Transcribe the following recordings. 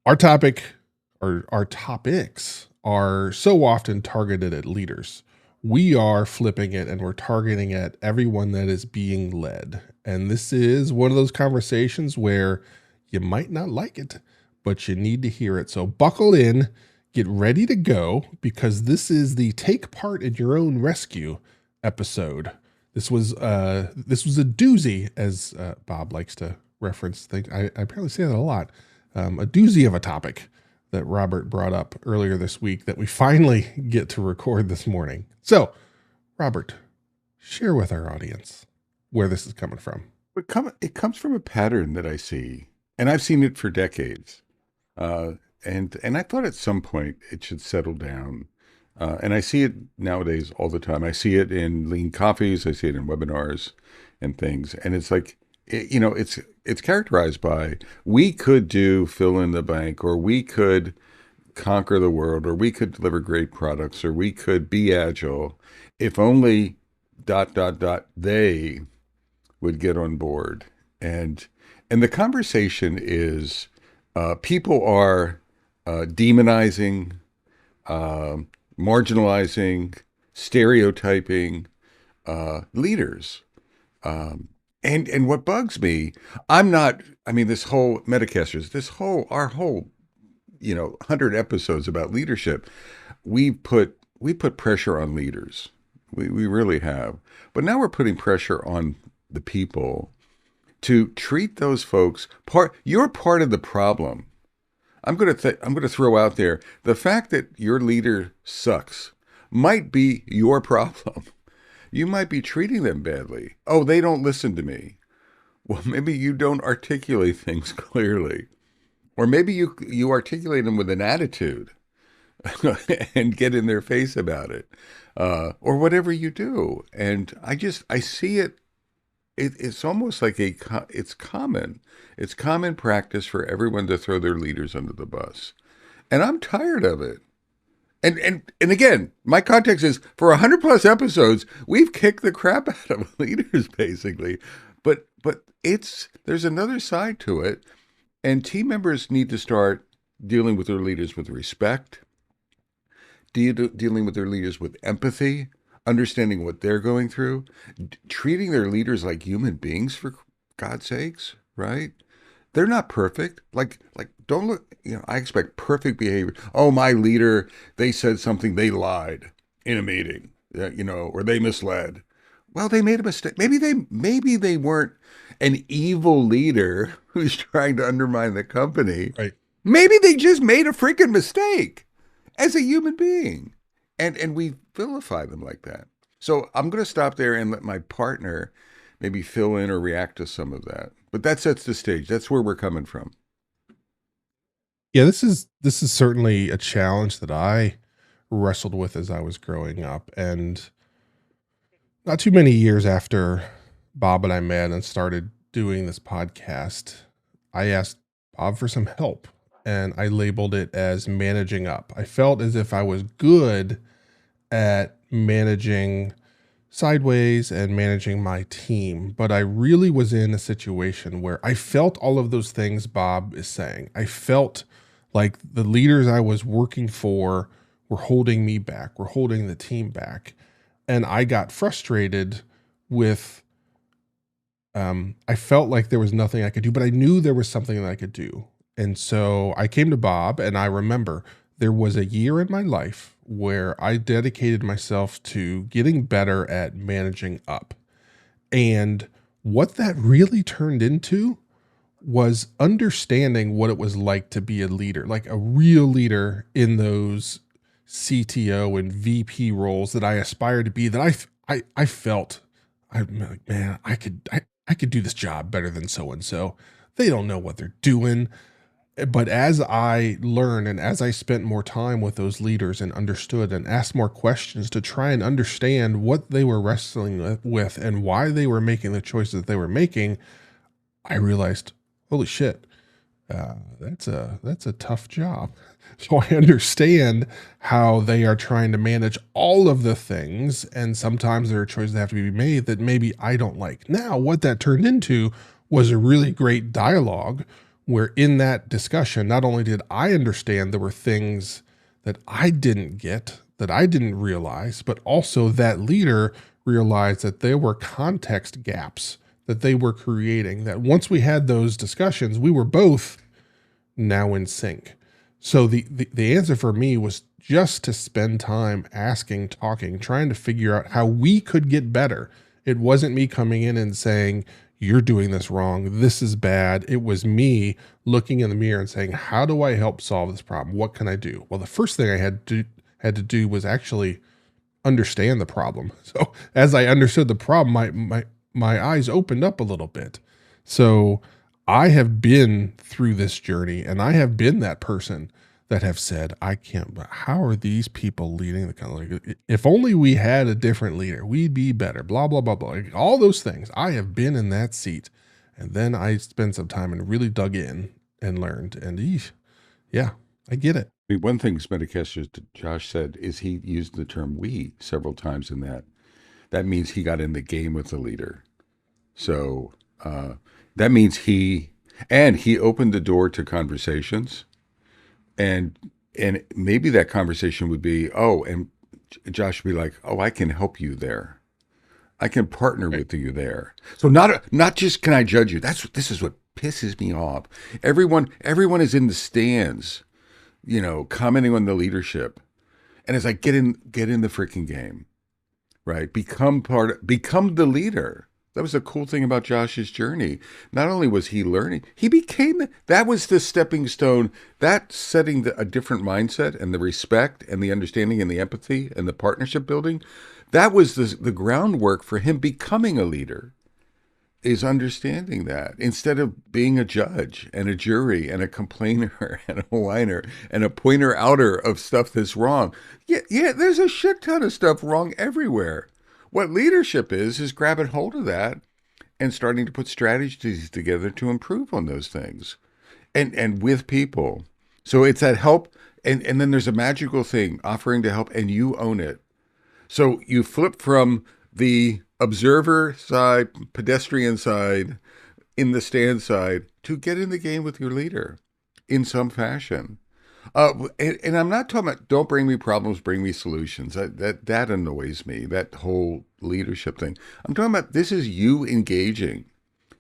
Our topic or our topics are so often targeted at leaders. We are flipping it and we're targeting at everyone that is being led. And this is one of those conversations where you might not like it, but you need to hear it. So buckle in, get ready to go, because this is the take part in your own rescue episode. This was a doozy, as Bob likes to reference things. I apparently say that a lot. A doozy of a topic that Robert brought up earlier this week that we finally get to record this morning. So, Robert, share with our audience where this is coming from. It comes from a pattern that I see, and I've seen it for decades. And I thought at some point it should settle down. And I see it nowadays all the time. I see it in lean coffees. I see it in webinars and things. And it's like, it's characterized by, we could do fill in the blank, or we could conquer the world, or we could deliver great products, or we could be agile if only ... they would get on board. And the conversation is, people are demonizing, marginalizing, stereotyping leaders. And what bugs me, this whole Metacasters, our whole 100 episodes about leadership, we put pressure on leaders. We really have. But now we're putting pressure on the people to treat those folks you're part of the problem. I'm going to throw out there, the fact that your leader sucks might be your problem. You might be treating them badly. Oh, they don't listen to me. Well, maybe you don't articulate things clearly. Or maybe you articulate them with an attitude and get in their face about it. Or whatever you do. And I see it. It's almost like it's common. It's common practice for everyone to throw their leaders under the bus. And I'm tired of it. And again, my context is, for 100 plus episodes, we've kicked the crap out of leaders, basically. But there's another side to it. And team members need to start dealing with their leaders with respect, dealing with their leaders with empathy, understanding what they're going through, treating their leaders like human beings, for God's sakes, right? They're not perfect. Like, don't look, I expect perfect behavior. Oh, my leader, they said something, they lied in a meeting, or they misled. Well, they made a mistake. Maybe they weren't an evil leader who's trying to undermine the company. Right. Maybe they just made a freaking mistake as a human being. And we vilify them like that. So I'm going to stop there and let my partner maybe fill in or react to some of that. But that sets the stage. That's where we're coming from. Yeah, this is certainly a challenge that I wrestled with as I was growing up. And not too many years after Bob and I met and started doing this podcast, I asked Bob for some help, and I labeled it as managing up. I felt as if I was good at managing sideways and managing my team, but I really was in a situation where I felt all of those things Bob is saying. I felt like the leaders I was working for were holding me back, were holding the team back. And I got frustrated with, I felt like there was nothing I could do, but I knew there was something that I could do. And so I came to Bob, and I remember there was a year in my life where I dedicated myself to getting better at managing up. And what that really turned into was understanding what it was like to be a leader, like a real leader in those CTO and VP roles that I aspired to be, that I felt, I'm like, man, I could do this job better than so-and-so. They don't know what they're doing. But as I learned and as I spent more time with those leaders and understood and asked more questions to try and understand what they were wrestling with and why they were making the choices they were making, I realized, holy shit, that's a tough job. So I understand how they are trying to manage all of the things, and sometimes there are choices that have to be made that maybe I don't like. Now, what that turned into was a really great dialogue where in that discussion, not only did I understand there were things that I didn't get, that I didn't realize, but also that leader realized that there were context gaps that they were creating. That once we had those discussions, we were both now in sync. So the answer for me was just to spend time asking, talking, trying to figure out how we could get better. It wasn't me coming in and saying, you're doing this wrong. This is bad. It was me looking in the mirror and saying, how do I help solve this problem? What can I do? Well, the first thing I had to do was actually understand the problem. So as I understood the problem, my eyes opened up a little bit. So I have been through this journey, and I have been that person that have said, I can't, how are these people leading the company? If only we had a different leader, we'd be better, blah, blah, blah, blah. Like, all those things. I have been in that seat. And then I spent some time and really dug in and learned. And yeah, I get it. I mean, one thing Smedekester Josh said is he used the term "we" several times in that. That means he got in the game with the leader. So that means he opened the door to conversations, and maybe that conversation would be, oh, and Josh would be like, oh, I can help you there. I can partner Right. with you there. So not just can I judge you. This is what pisses me off. Everyone is in the stands, commenting on the leadership, and it's like get in the freaking game, right? Become the leader. That was the cool thing about Josh's journey. Not only was he learning, he became, that was the stepping stone, that setting a different mindset and the respect and the understanding and the empathy and the partnership building. That was the groundwork for him becoming a leader, is understanding that instead of being a judge and a jury and a complainer and a whiner and a pointer outer of stuff that's wrong. Yeah, there's a shit ton of stuff wrong everywhere. What leadership is grabbing hold of that and starting to put strategies together to improve on those things and with people. So it's that help, and then there's a magical thing, offering to help, and you own it. So you flip from the observer side, pedestrian side, in the stand side, to get in the game with your leader in some fashion. And I'm not talking about don't bring me problems, bring me solutions. That annoys me. That whole leadership thing. I'm talking about this is you engaging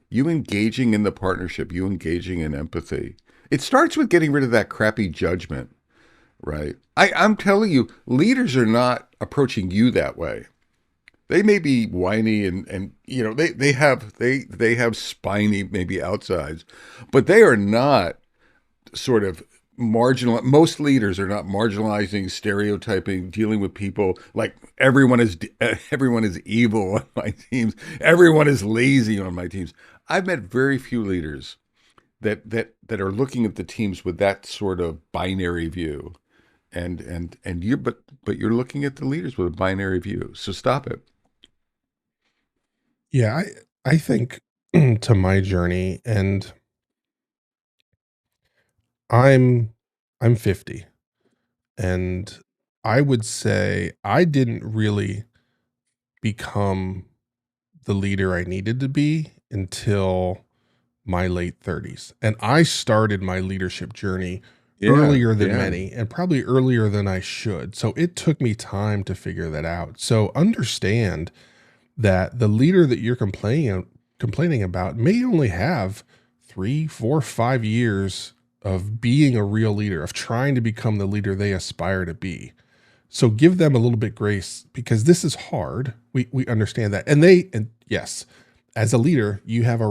in the partnership, you engaging in empathy. It starts with getting rid of that crappy judgment, right? I'm telling you, leaders are not approaching you that way. They may be whiny and they have spiny maybe outsides, but they are not sort of marginal. Most leaders are not marginalizing, stereotyping, dealing with people like everyone is evil on my teams. Everyone is lazy on my teams. I've met very few leaders that are looking at the teams with that sort of binary view. And you but you're looking at the leaders with a binary view. So stop it. Yeah, I think to my journey, and I'm I'm 50, and I would say I didn't really become the leader I needed to be until my late 30s. And I started my leadership journey Yeah, earlier than yeah. many and probably earlier than I should. So it took me time to figure that out. So understand that the leader that you're complaining about may only have 3, 4, 5 years of being a real leader, of trying to become the leader they aspire to be. So give them a little bit grace because this is hard. We understand that. And yes, as a leader, you have a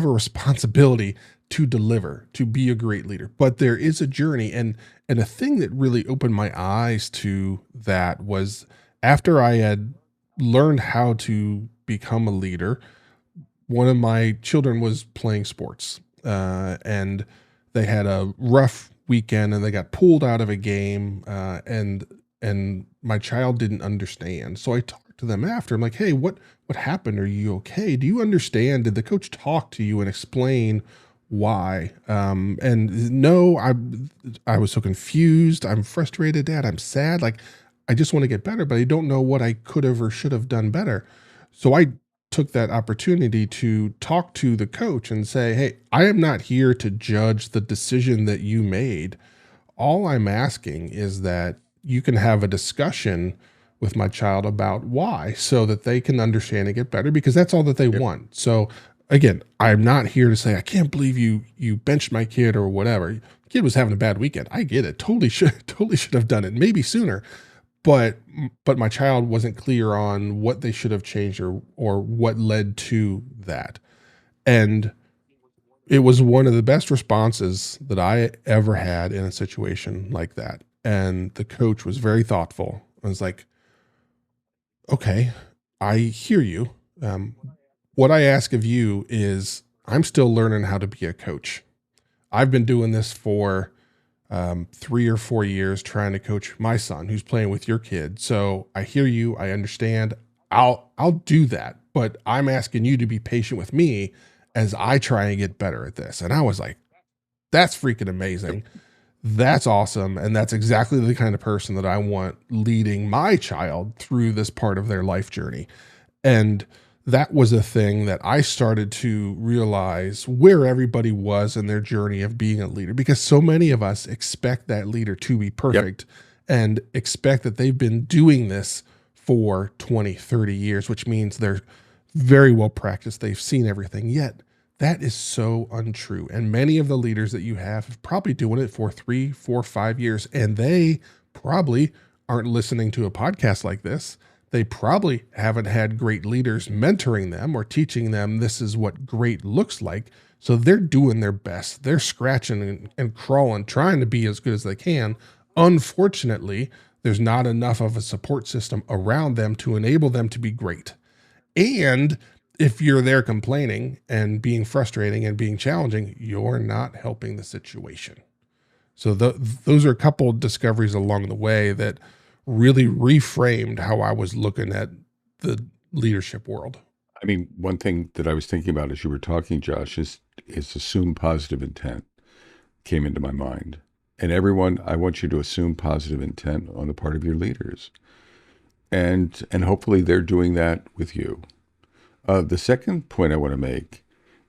responsibility to deliver, to be a great leader. But there is a journey, and a thing that really opened my eyes to that was after I had learned how to become a leader, one of my children was playing sports, and they had a rough weekend, and they got pulled out of a game, and my child didn't understand. So I talked to them after. I'm like, "Hey, what happened? Are you okay? Do you understand? Did the coach talk to you and explain why?" And no, I was so confused. I'm frustrated, Dad. I'm sad. Like, I just want to get better, but I don't know what I could have or should have done better. So I took that opportunity to talk to the coach and say, "Hey, I am not here to judge the decision that you made. All I'm asking is that you can have a discussion with my child about why so that they can understand and get better because that's all that they Yep. want." So again, I'm not here to say I can't believe you benched my kid or whatever. Kid was having a bad weekend. I get it. Totally should totally should have done it maybe sooner. But but my child wasn't clear on what they should have changed or what led to that. And it was one of the best responses that I ever had in a situation like that. And the coach was very thoughtful. I was like, okay, I hear you. Um, what I ask of you is I'm still learning how to be a coach. I've been doing this for 3 or 4 years trying to coach my son who's playing with your kid. So I hear you. I understand. I'll do that. But I'm asking you to be patient with me as I try and get better at this. And I was like, that's freaking Yep. amazing. That's awesome. And that's exactly the kind of person that I want leading my child through this part of their life journey. And that was a thing that I started to realize where everybody was in their journey of being a leader because so many of us expect that leader to be Yep. perfect and expect that they've been doing this for 20, 30 years, which means they're very well practiced. They've seen everything. Yet that is so untrue. And many of the leaders that you have probably doing it for 3, 4, 5 years, and they probably aren't listening to a podcast like this. They probably haven't had great leaders mentoring them or teaching them this is what great looks like. So they're doing their best. They're scratching and crawling, trying to be as good as they can. Unfortunately, there's not enough of a support system around them to enable them to be great. And if you're there complaining and being frustrating and being challenging, you're not helping the situation. So those are a couple of discoveries along the way that really reframed how I was looking at the leadership world. I mean, one thing that I was thinking about as you were talking, Josh, is assume positive intent came into my mind. And everyone, I want you to assume positive intent on the part of your leaders, and hopefully they're doing that with you. The second point I want to make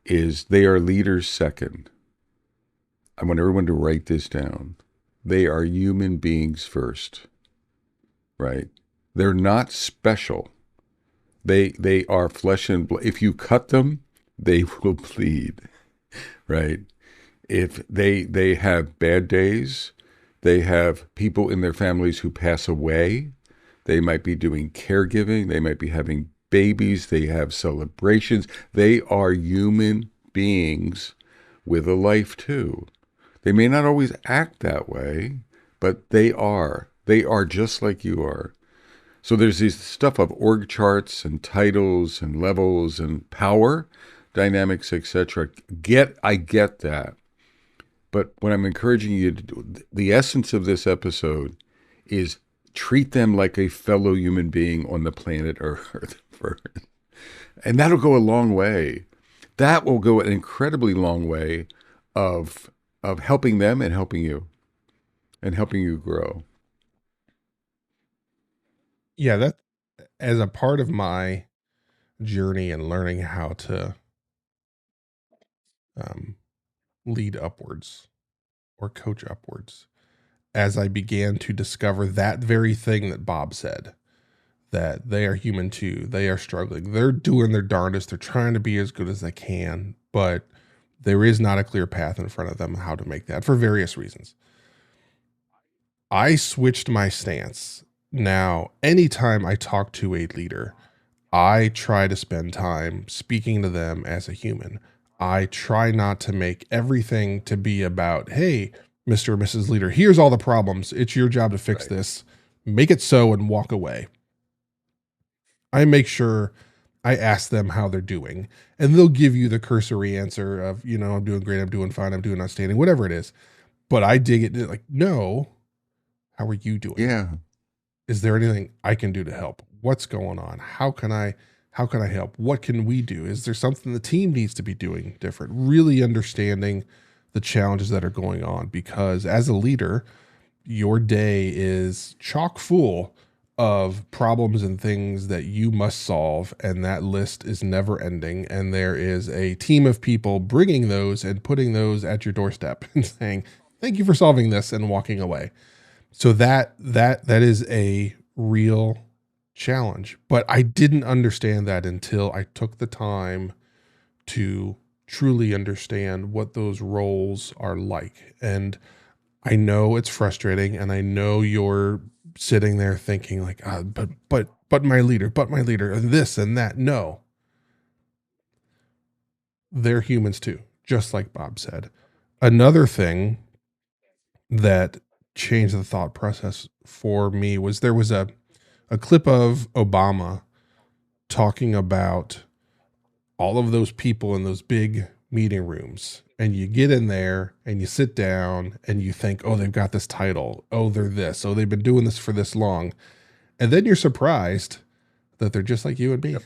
is they are leaders second. I want everyone to write this down. They are human beings first, right? They're not special. They are flesh and blood. If you cut them, they will bleed, right? If they have bad days, they have people in their families who pass away. They might be doing caregiving. They might be having babies. They have celebrations. They are human beings with a life too. They may not always act that way, but they are. They are just like you are. So there's this stuff of org charts and titles and levels and power dynamics, etc. I get that. But what I'm encouraging you to do, the essence of this episode is treat them like a fellow human being on the planet Earth. And that'll go a long way. That will go an incredibly long way of helping them and helping you grow. Yeah, that as a part of my journey and learning how to um, lead upwards or coach upwards, as I began to discover that very thing that Bob said, that they are human too. They are struggling. They're doing their darndest. They're trying to be as good as they can, but there is not a clear path in front of them how to make that for various reasons. I switched my stance. Now, anytime I talk to a leader, I try to spend time speaking to them as a human. I try not to make everything to be about, hey, Mr. or Mrs. Leader, here's all the problems. It's your job to fix Right. this. Make it so and walk away. I make sure I ask them how they're doing, and they'll give you the cursory answer of, I'm doing great, I'm doing fine, I'm doing outstanding, whatever it is. But I dig it like, no, how are you doing? Yeah. Is there anything I can do to help? What's going on? How can I help? What can we do? Is there something the team needs to be doing different? Really understanding the challenges that are going on because as a leader, your day is chock full of problems and things that you must solve, and that list is never ending, and there is a team of people bringing those and putting those at your doorstep and saying thank you for solving this and walking away. So that is a real challenge, but I didn't understand that until I took the time to truly understand what those roles are like. And I know it's frustrating, and I know you're sitting there thinking like, but my leader, and this and that. No, they're humans too, just like Bob said. Another thing that changed the thought process for me was there was a clip of Obama talking about all of those people in those big meeting rooms. And you get in there and you sit down and you think, oh, they've got this title. Oh, they're this. Oh, they've been doing this for this long. And then you're surprised that they're just like you and me. Yep.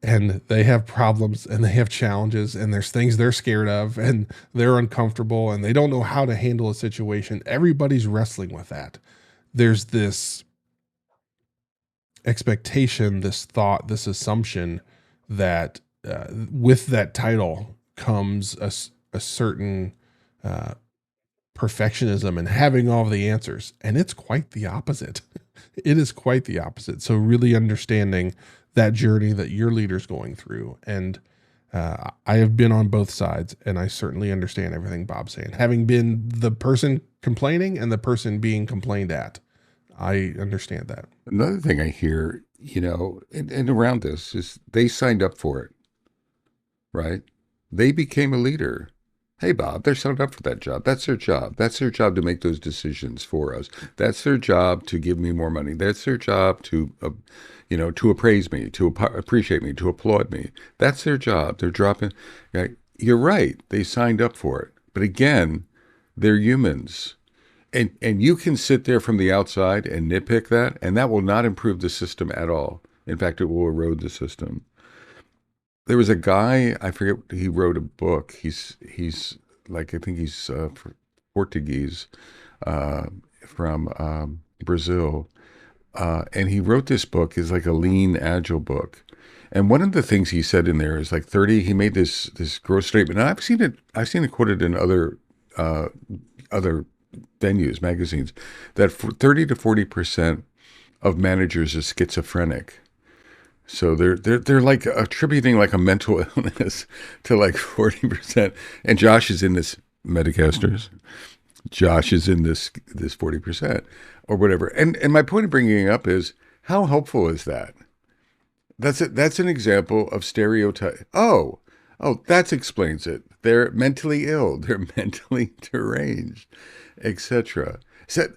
And they have problems and they have challenges and there's things they're scared of and they're uncomfortable and they don't know how to handle a situation. Everybody's wrestling with that. There's this expectation, this thought, this assumption that with that title comes a certain uh, perfectionism and having all the answers. And it's quite the opposite. It is quite the opposite. So, really understanding that journey that your leader's going through. And I have been on both sides, and I certainly understand everything Bob's saying. Having been the person complaining and the person being complained at, I understand that. Another thing I hear, and around this is they signed up for it, right? They became a leader. Hey, Bob, they're signed up for that job. That's their job. That's their job to make those decisions for us. That's their job to give me more money. That's their job to appraise me, to appreciate me, to applaud me. That's their job. They're dropping. You're right. They signed up for it. But again, they're humans. And you can sit there from the outside and nitpick that, and that will not improve the system at all. In fact, it will erode the system. There was a guy, I forget, he wrote a book. He's like, I think he's Portuguese, uh, from Brazil, and he wrote this book. Is like a lean, agile book. And one of the things he said in there is like 30. He made this gross statement, and I've seen it quoted in other venues, magazines, that 30 to 40% of managers are schizophrenic. So they're like attributing like a mental illness to like 40%. And Josh is in this Metacasters. Josh is in this 40% or whatever. And my point of bringing it up is how helpful is that? That's it. That's an example of stereotype. Oh, that explains it. They're mentally ill. They're mentally deranged, etc. So,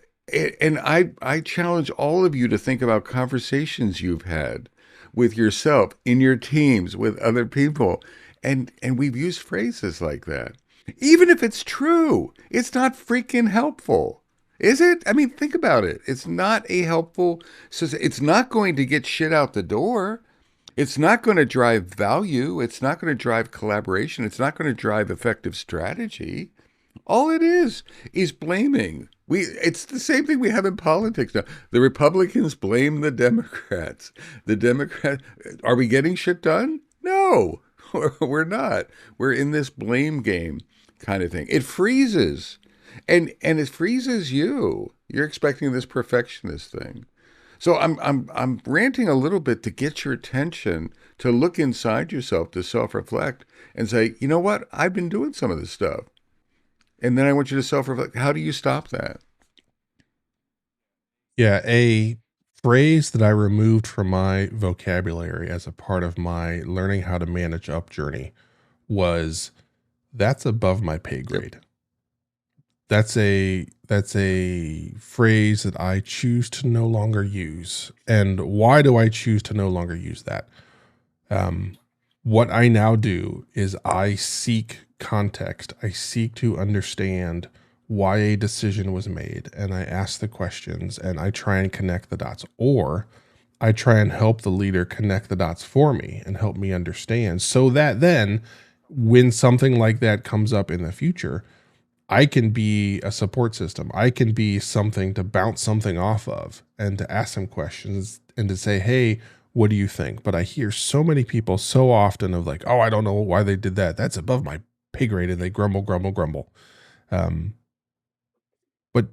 and I challenge all of you to think about conversations you've had with yourself, in your teams, with other people, and we've used phrases like that. Even if it's true, it's not freaking helpful. Is it? I mean, think about it. It's not a helpful. So it's not going to get shit out the door. It's not going to drive value. It's not going to drive collaboration. It's not going to drive effective strategy. All it is blaming. It's the same thing we have in politics now. The Republicans blame the Democrats. The Democrats, are we getting shit done? No, we're not. We're in this blame game kind of thing. It freezes. And it freezes you. You're expecting this perfectionist thing. So I'm ranting a little bit to get your attention, to look inside yourself, to self-reflect and say, you know what? I've been doing some of this stuff. And then I want you to self-reflect. How do you stop that? Yeah, a phrase that I removed from my vocabulary as a part of my learning how to manage up journey was that's above my pay Yep. grade. That's a phrase that I choose to no longer use. And why do I choose to no longer use that? Um, what I now do is I seek context. I seek to understand why a decision was made, and I ask the questions and I try and connect the dots, or I try and help the leader connect the dots for me and help me understand so that then when something like that comes up in the future, I can be a support system. I can be something to bounce something off of and to ask them questions and to say, hey, what do you think? But I hear so many people so often of like, oh, I don't know why they did that. That's above my pay grade. And they grumble, grumble, grumble. Um, but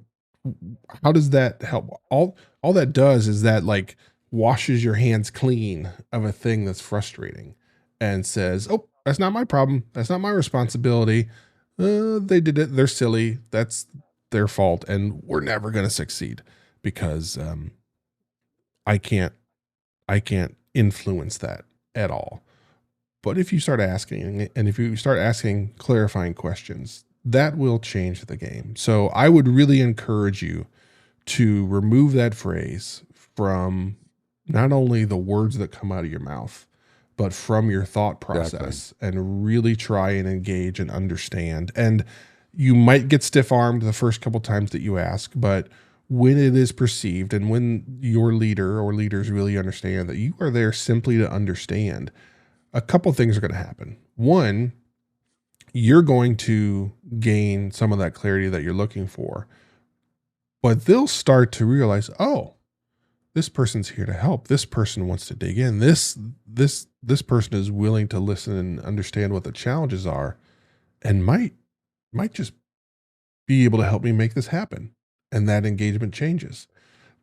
how does that help? All that does is that like washes your hands clean of a thing that's frustrating and says, "Oh, that's not my problem. That's not my responsibility. They did it. They're silly. That's their fault, and we're never going to succeed because I can't I can't influence that at all." But if you start asking, and if you start asking clarifying questions, that will change the game. So I would really encourage you to remove that phrase from not only the words that come out of your mouth, but from your thought Exactly. process and really try and engage and understand. And you might get stiff armed the first couple times that you ask, but when it is perceived and when your leader or leaders really understand that you are there simply to understand, a couple things are going to happen. One, you're going to gain some of that clarity that you're looking for, but they'll start to realize, oh, this person's here to help. This person wants to dig in. This person is willing to listen and understand what the challenges are and might just be able to help me make this happen. And that engagement changes.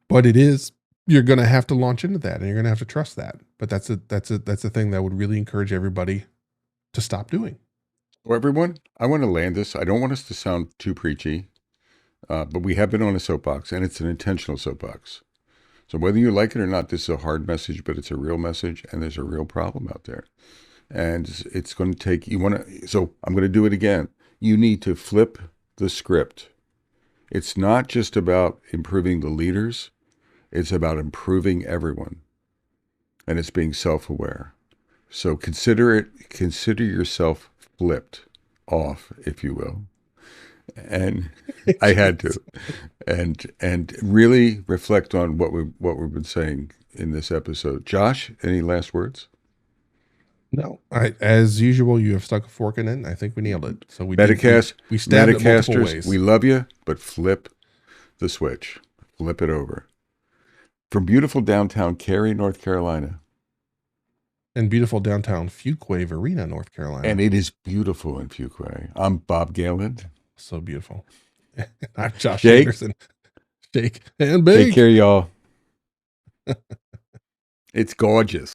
But it is you're going to have to launch into that and you're going to have to trust that. But that's a thing that I would really encourage everybody to stop doing. Well, everyone, I want to land this. I don't want us to sound too preachy, but we have been on a soapbox, and it's an intentional soapbox. So whether you like it or not, this is a hard message, but it's a real message, and there's a real problem out there. And it's going to take, you want to, so I'm going to do it again. You need to flip the script. It's not just about improving the leaders, it's about improving everyone. And it's being self aware. So consider yourself flipped off, if you will. And I had to. And really reflect on what we've been saying in this episode. Josh, any last words? No, as usual, you have stuck a fork in it. And I think we nailed it. So Metacast, we stabbed it multiple Metacasters, ways. we love you, but flip the switch. Flip it over. From beautiful downtown Cary, North Carolina. In beautiful downtown Fuquay, Arena, North And Carolina. it is beautiful in Fuquay. I'm Bob Galen. So beautiful. I'm Josh Jake, Anderson. Shake and take bake. care, y'all. It's gorgeous.